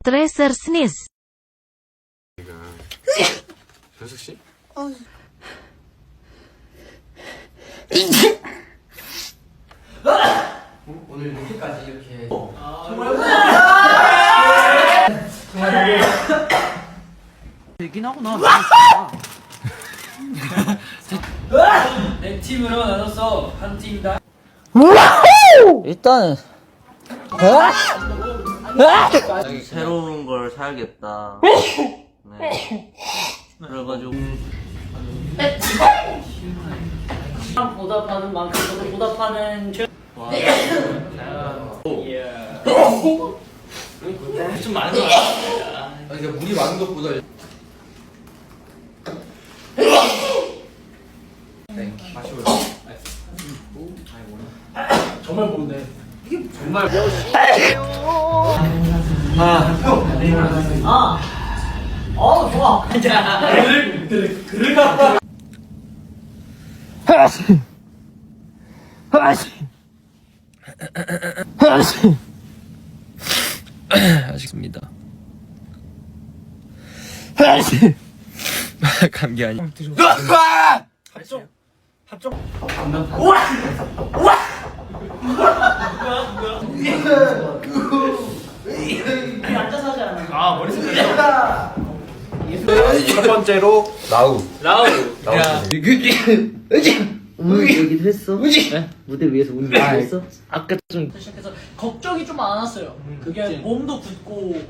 Tracer sneeze. 현석 씨? 오늘 이렇게까지 이렇게 되긴 하구나. 네 팀으로 나눠서 한 팀당 일단은 새로운 걸 사야겠다. 네. 그래가지고 보답하는 만큼 저도 보답하는 좀 많은 거 같아. 그러니까 물이 많은 것보다 아쉬워요. 정말 모르네. 정말 좋아. 그를 갖다 아쉽습니다. 감기 아니. 앉아서 하지 않아. 아 머릿속에 첫 번째로 라우. 라우. 오늘 얘기도 했어? 네? 무대 위에서 운동 했어? 아까 좀 시작해서 걱정이 좀 많았어요. 그게 몸도 붓고